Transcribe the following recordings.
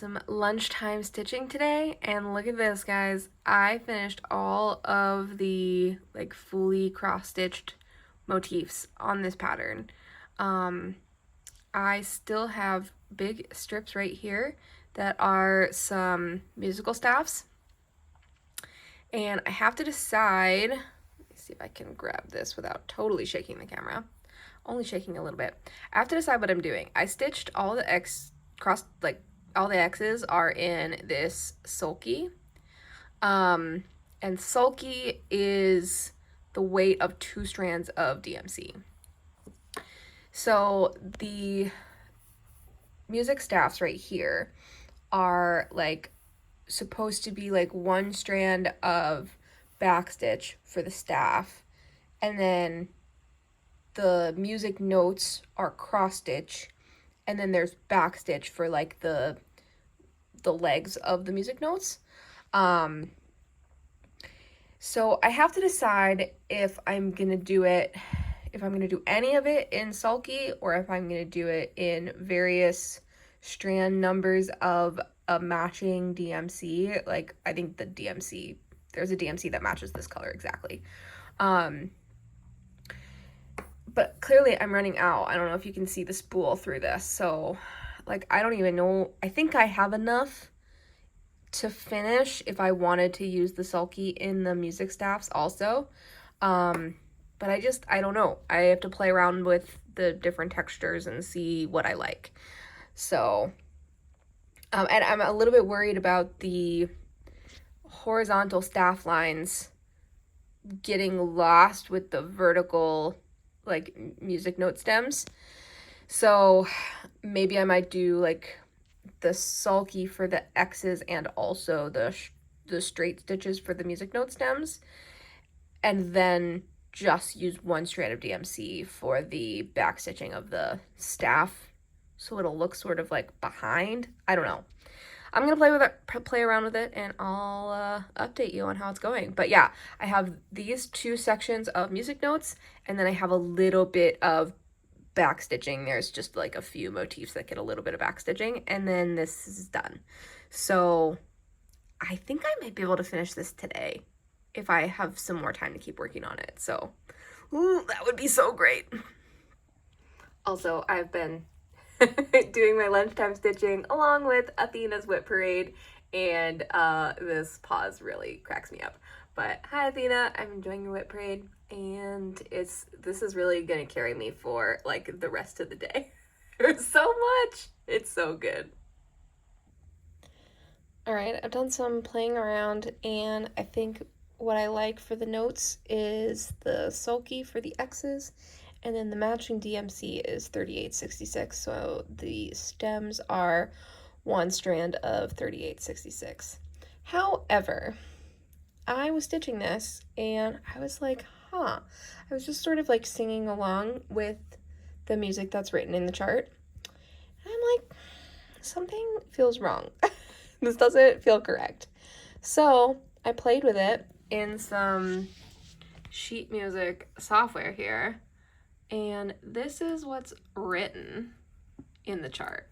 some lunchtime stitching today, and look at this, guys. I finished all of the like fully cross-stitched motifs on this pattern. I still have big strips right here that are some musical staffs, and I have to decide. Let me see if I can grab this without totally shaking the camera. Only shaking a little bit. I have to decide what I'm doing. I stitched all the all the X's are in this sulky. And sulky is the weight of 2 strands of DMC. So the music staffs right here are like supposed to be like 1 strand of backstitch for the staff, and then the music notes are cross stitch, and then there's backstitch for like the legs of the music notes. So I have to decide if I'm gonna do any of it in sulky, or if I'm gonna do it in various strand numbers of a matching DMC. Like, I think there's a DMC that matches this color exactly. But clearly I'm running out. I don't know if you can see the spool through this. So, like, I don't even know. I think I have enough to finish if I wanted to use the sulky in the music staffs also. But I don't know. I have to play around with the different textures and see what I like. So, and I'm a little bit worried about the horizontal staff lines getting lost with the vertical like music note stems. So maybe I might do like the sulky for the X's and also the straight stitches for the music note stems, and then just use 1 strand of DMC for the back stitching of the staff, so it'll look sort of like behind. I don't know. I'm gonna play around with it, and I'll update you on how it's going. But yeah, I have these 2 sections of music notes, and then I have a little bit of back stitching. There's just like a few motifs that get a little bit of back stitching, and then this is done. So I think I might be able to finish this today if I have some more time to keep working on it. So, ooh, that would be so great. Also, I've been doing my lunchtime stitching along with Athena's whip parade, and this pause really cracks me up. But hi, Athena, I'm enjoying your whip parade, and this is really gonna carry me for like the rest of the day. There's so much. It's so good. All right, I've done some playing around, and I think what I like for the notes is the sulky for the X's, and then the matching DMC is 3866. So the stems are 1 strand of 3866. However, I was stitching this and I was like, I was just sort of like singing along with the music that's written in the chart. And I'm like, something feels wrong. This doesn't feel correct. So I played with it in some sheet music software here, and this is what's written in the chart.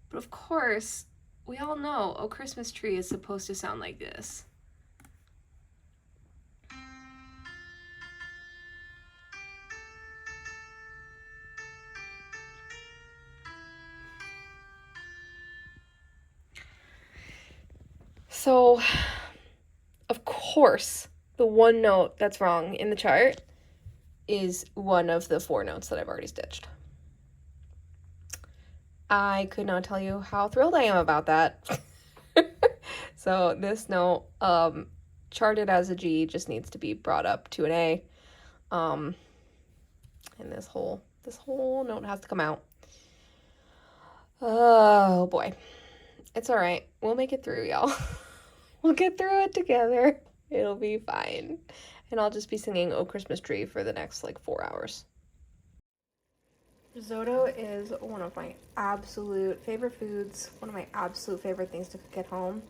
But of course, we all know "Oh Christmas Tree" is supposed to sound like this. So, of course, the one note that's wrong in the chart is one of the 4 notes that I've already stitched. I could not tell you how thrilled I am about that. So this note, charted as a G, just needs to be brought up to an A. And this whole note has to come out. Oh boy. It's all right. We'll make it through, y'all. We'll get through it together. It'll be fine. And I'll just be singing "Oh Christmas Tree" for the next like 4 hours. Risotto is one of my absolute favorite foods, one of my absolute favorite things to cook at home.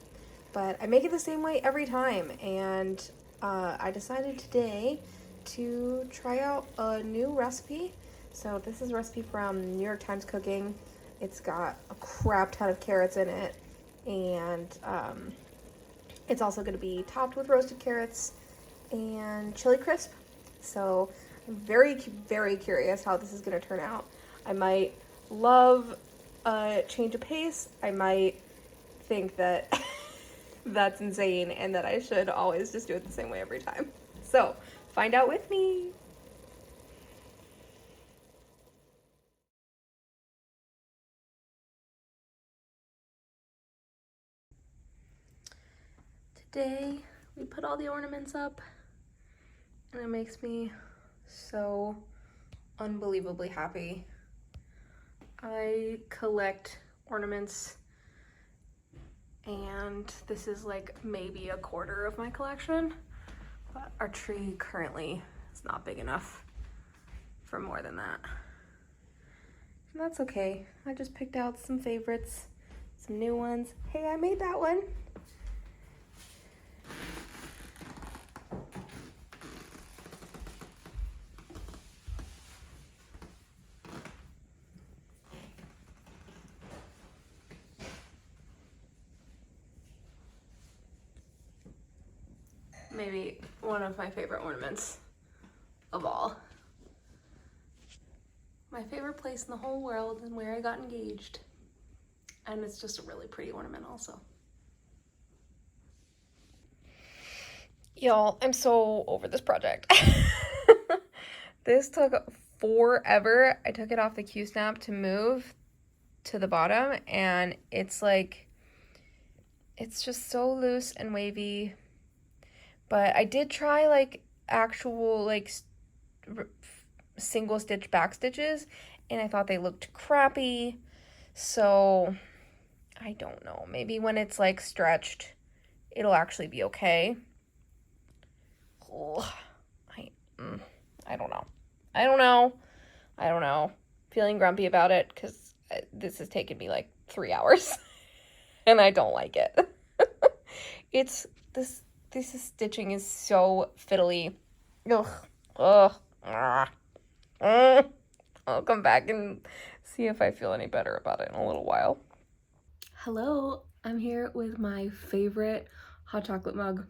but I make it the same way every time, and I decided today to try out a new recipe. So this is a recipe from New York Times Cooking. It's got a crap ton of carrots in it, and it's also going to be topped with roasted carrots and chili crisp. So I'm very, very curious how this is going to turn out. I might love a change of pace. I might think that that's insane and that I should always just do it the same way every time. So find out with me. Today we put all the ornaments up, and it makes me so unbelievably happy. I collect ornaments, and this is like maybe a quarter of my collection, but our tree currently is not big enough for more than that. And that's okay. I just picked out some favorites, some new ones. Hey, I made that one. Maybe one of my favorite ornaments of all. My favorite place in the whole world and where I got engaged. And it's just a really pretty ornament also. Y'all, I'm so over this project. This took forever. I took it off the Q-snap to move to the bottom, and it's like, it's just so loose and wavy. But I did try like actual like single stitch back stitches, and I thought they looked crappy. So I don't know. Maybe when it's like stretched, it'll actually be okay. Ugh. I don't know. I don't know. Feeling grumpy about it because this has taken me like 3 hours and I don't like it. It's this stitching is so fiddly. Ugh. Ugh. I'll come back and see if I feel any better about it in a little while. Hello, I'm here with my favorite hot chocolate mug.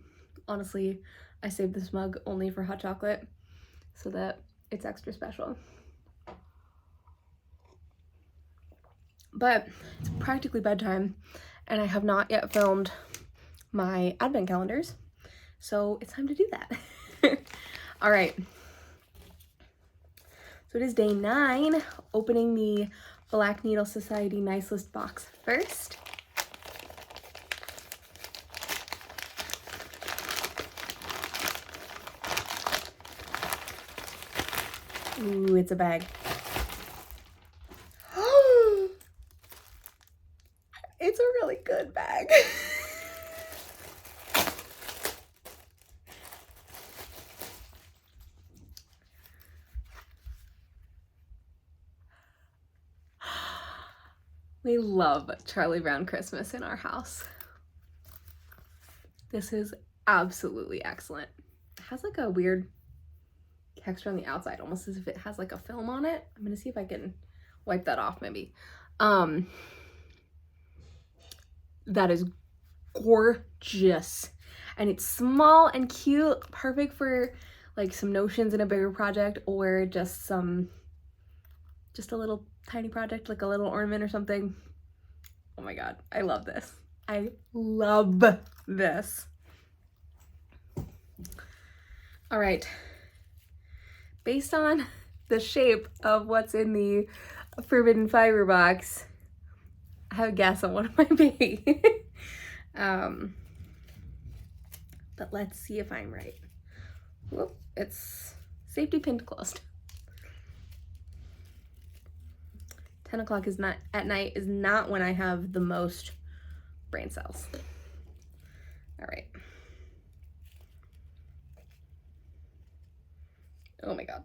Honestly, I saved this mug only for hot chocolate so that it's extra special. But it's practically bedtime and I have not yet filmed my advent calendars, so it's time to do that. All right. So it is day 9, opening the Black Needle Society Nice List box first. Ooh, it's a bag. It's a really good bag. We love Charlie Brown Christmas in our house. This is absolutely excellent. It has like a weird texture on the outside, almost as if it has like a film on it. I'm gonna see if I can wipe that off maybe. That is gorgeous. And it's small and cute, perfect for like some notions in a bigger project or just a little tiny project, like a little ornament or something. Oh my God, I love this. I love this. All right, based on the shape of what's in the Forbidden Fiber box, I have a guess on what it might be. But let's see if I'm right. Whoop, it's safety pinned closed. 10 o'clock is not at night is not when I have the most brain cells. All right. Oh my God.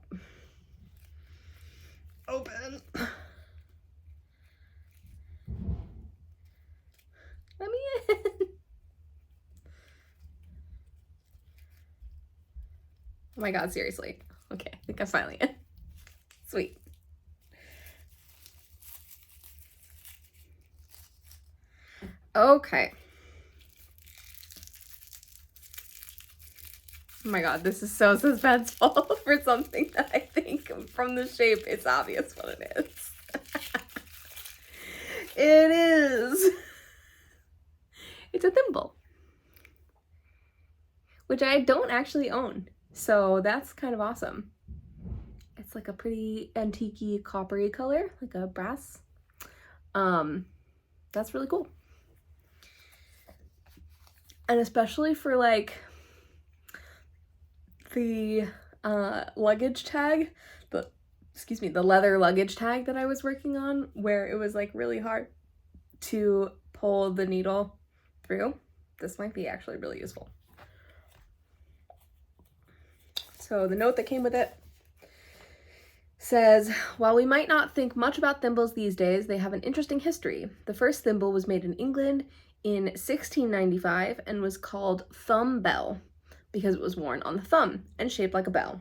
Open. Let me in. Oh my god, seriously. Okay, I think I'm finally in. Sweet. Okay. Oh my god, this is so suspenseful for something that I think from the shape it's obvious what it is. It is. It's a thimble, which I don't actually own. So that's kind of awesome. It's like a pretty antique-y, coppery color, like a brass. That's really cool. And especially for like the luggage tag, the leather luggage tag that I was working on, where it was like really hard to pull the needle through. This might be actually really useful. So the note that came with it says, while we might not think much about thimbles these days, they have an interesting history. The first thimble was made in England in 1695 and was called thumb bell because it was worn on the thumb and shaped like a bell.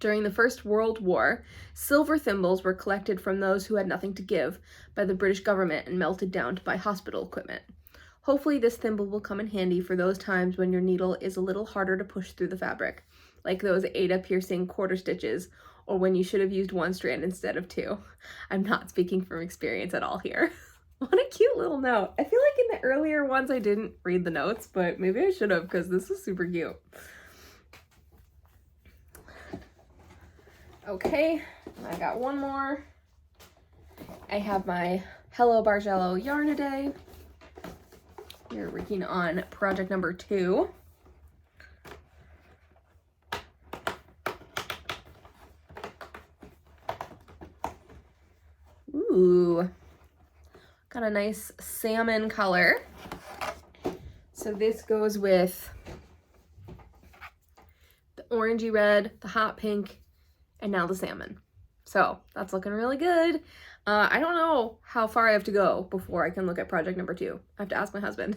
During the First World War, silver thimbles were collected from those who had nothing to give by the British government and melted down to buy hospital equipment. Hopefully this thimble will come in handy for those times when your needle is a little harder to push through the fabric, like those Ada piercing quarter stitches, or when you should have used one strand instead of two. I'm not speaking from experience at all here. What a cute little note. I feel like in the earlier ones I didn't read the notes, but maybe I should have because this is super cute. Okay, I got one more. I have my Hello Bargello yarn a day. We're working on project number 2. Ooh, got a nice salmon color. So this goes with the orangey red, the hot pink, and now the salmon. So that's looking really good. I don't know how far I have to go before I can look at project number 2. I have to ask my husband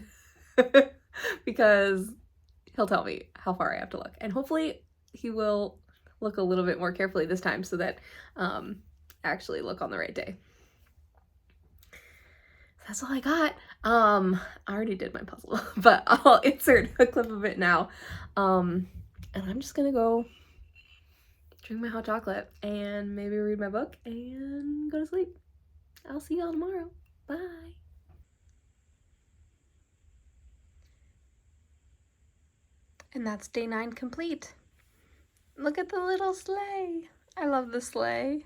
because he'll tell me how far I have to look. And hopefully he will look a little bit more carefully this time so that actually look on the right day. That's all I got. I already did my puzzle, but I'll insert a clip of it now. And I'm just gonna go drink my hot chocolate and maybe read my book and go to sleep. I'll see y'all tomorrow. Bye. And that's day 9 complete. Look at the little sleigh. I love the sleigh.